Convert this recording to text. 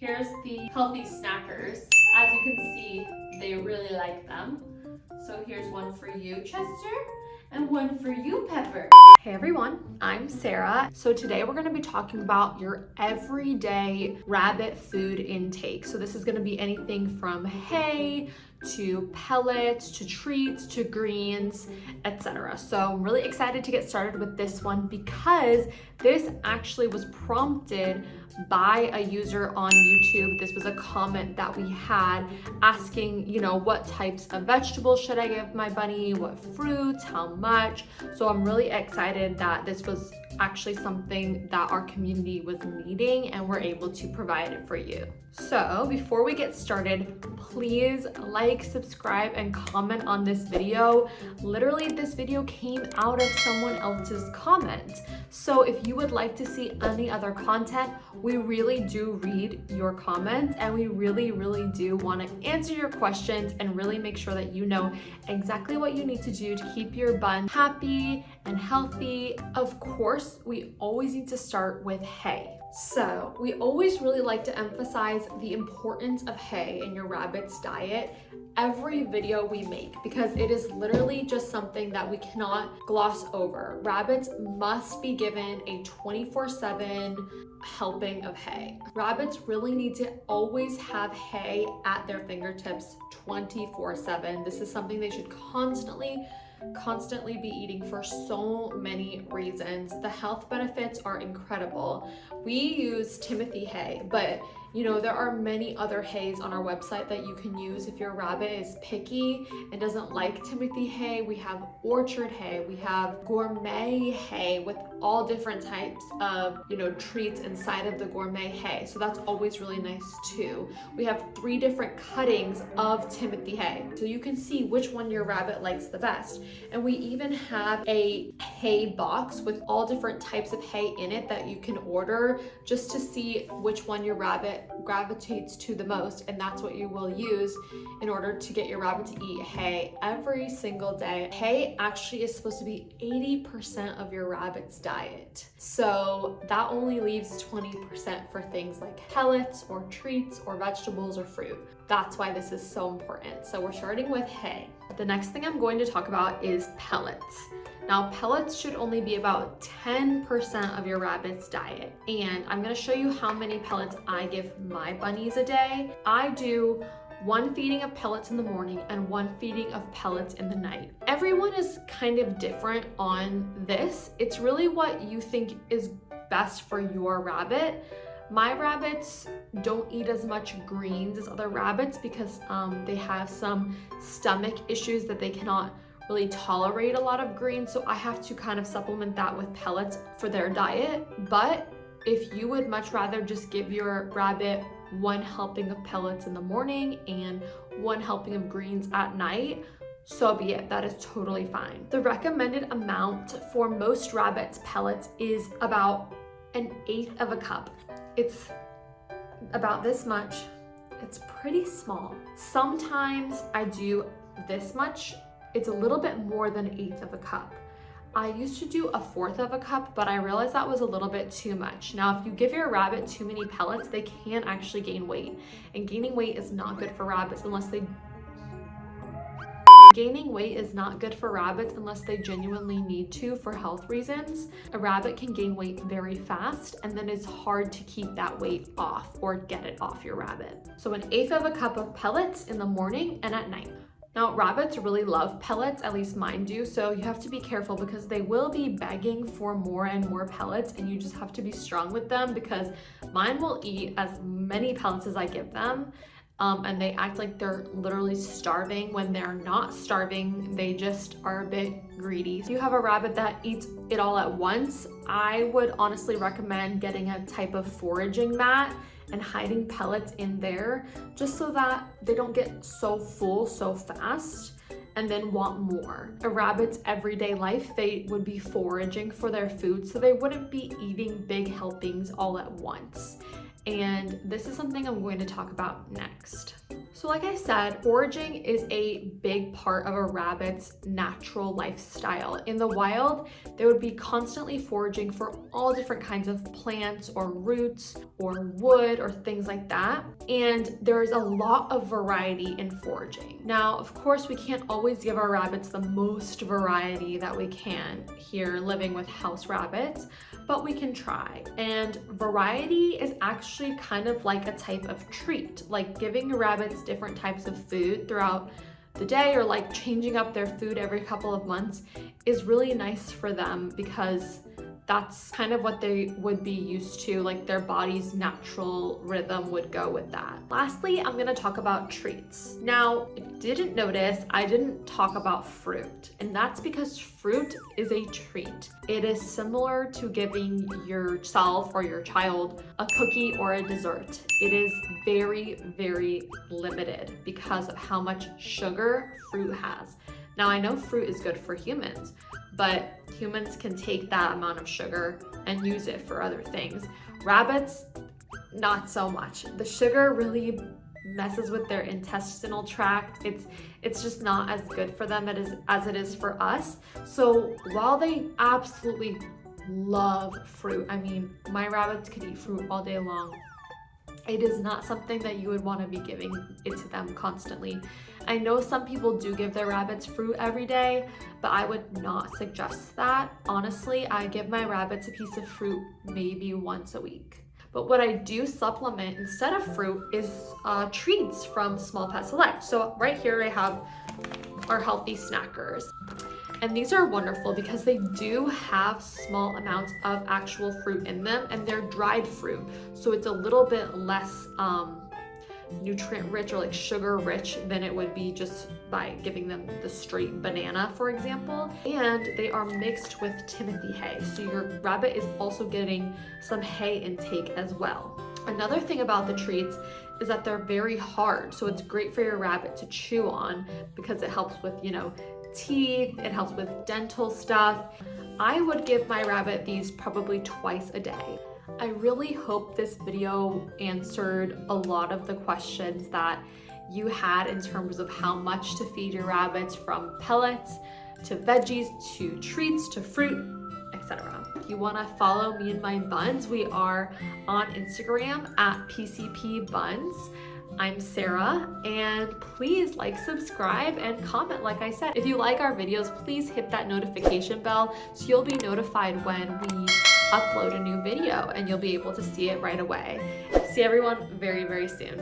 Here's the healthy snackers. As you can see, they really like them. So here's one for you, Chester, and one for you, Pepper. Hey everyone, I'm Sarah. So today we're going to be talking about your everyday rabbit food intake. So this is going to be anything from hay to pellets to treats to greens, etc. So I'm really excited to get started with this one because this actually was prompted by a user on YouTube. This was a comment that we had asking, what types of vegetables should I give my bunny, what fruits, how much. So I'm really excited that this was actually something that our community was needing and we're able to provide it for you. So before we get started, please like, subscribe, and comment on this video. Literally, this video came out of someone else's comment. So if you would like to see any other content, we really do read your comments and we really do want to answer your questions and really make sure that you know exactly what you need to do to keep your bun happy and healthy. Of course, we always need to start with hay. So we always really like to emphasize the importance of hay in your rabbit's diet every video we make because it is literally just something that we cannot gloss over. Rabbits must be given a 24/7 helping of hay. Rabbits really need to always have hay at their fingertips 24/7. This is something they should constantly be eating for so many reasons. The health benefits are incredible. We use Timothy hay, but there are many other hays on our website that you can use if your rabbit is picky and doesn't like Timothy hay. We have orchard hay, we have gourmet hay with all different types of, treats inside of the gourmet hay. So that's always really nice too. We have 3 different cuttings of Timothy hay. So you can see which one your rabbit likes the best. And we even have a hay box with all different types of hay in it that you can order just to see which one your rabbit gravitates to the most, and that's what you will use in order to get your rabbit to eat hay every single day. Hay actually is supposed to be 80% of your rabbit's diet, so that only leaves 20% for things like pellets or treats or vegetables or fruit. That's why this is so important. So we're starting with hay. The next thing I'm going to talk about is pellets. Now, pellets should only be about 10% of your rabbit's diet. And I'm gonna show you how many pellets I give my bunnies a day. I do 1 feeding of pellets in the morning and 1 feeding of pellets in the night. Everyone is kind of different on this. It's really what you think is best for your rabbit. My rabbits don't eat as much greens as other rabbits because they have some stomach issues that they cannot really tolerate a lot of greens, so I have to kind of supplement that with pellets for their diet. But if you would much rather just give your rabbit 1 helping of pellets in the morning and 1 helping of greens at night, so be it. That is totally fine. The recommended amount for most rabbits' pellets is about 1/8 of a cup. It's about this much. It's pretty small. Sometimes I do this much. It's a little bit more than 1/8 of a cup. I used to do 1/4 of a cup, but I realized that was a little bit too much. Now, if you give your rabbit too many pellets, they can actually gain weight. And gaining weight is not good for rabbits unless they genuinely need to for health reasons. A rabbit can gain weight very fast, and then it's hard to keep that weight off or get it off your rabbit. So 1/8 of a cup of pellets in the morning and at night. Now, rabbits really love pellets, at least mine do, so you have to be careful because they will be begging for more and more pellets, and you just have to be strong with them because mine will eat as many pellets as I give them, and they act like they're literally starving when they're not starving. They just are a bit greedy. If you have a rabbit that eats it all at once, I would honestly recommend getting a type of foraging mat and hiding pellets in there just so that they don't get so full so fast and then want more. A rabbit's everyday life, they would be foraging for their food, so they wouldn't be eating big helpings all at once. and this is something I'm going to talk about next. So like I said, foraging is a big part of a rabbit's natural lifestyle. In the wild, they would be constantly foraging for all different kinds of plants or roots or wood or things like that. And there is a lot of variety in foraging. Now, of course, we can't always give our rabbits the most variety that we can here living with house rabbits, but we can try. And variety is actually kind of like a type of treat, like giving your rabbits different types of food throughout the day, or like changing up their food every couple of months is really nice for them, because that's kind of what they would be used to, like their body's natural rhythm would go with that. Lastly, I'm gonna talk about treats. Now, if you didn't notice, I didn't talk about fruit, and that's because fruit is a treat. It is similar to giving yourself or your child a cookie or a dessert. It is very, very limited because of how much sugar fruit has. Now, I know fruit is good for humans, but humans can take that amount of sugar and use it for other things. Rabbits, not so much. The sugar really messes with their intestinal tract. It's just not as good for them as it is for us. So while they absolutely love fruit, I mean, my rabbits could eat fruit all day long, it is not something that you would want to be giving it to them constantly. I know some people do give their rabbits fruit every day, but I would not suggest that. Honestly, I give my rabbits a piece of fruit maybe once a week. But what I do supplement instead of fruit is treats from Small Pet Select. So right here I have our healthy snackers. And these are wonderful because they do have small amounts of actual fruit in them, and they're dried fruit. So it's a little bit less nutrient rich or like sugar rich than it would be just by giving them the straight banana, for example. And they are mixed with Timothy hay. So your rabbit is also getting some hay intake as well. Another thing about the treats is that they're very hard. So it's great for your rabbit to chew on because it helps with, teeth, it helps with dental stuff. I would give my rabbit these probably twice a day. I really hope this video answered a lot of the questions that you had in terms of how much to feed your rabbits, from pellets to veggies to treats to fruit, etc. If you want to follow me and my buns, we are on Instagram at PCP Buns. I'm Sara, and please like, subscribe, and comment like I said. If you like our videos, please hit that notification bell so you'll be notified when we upload a new video and you'll be able to see it right away. See everyone very, very soon.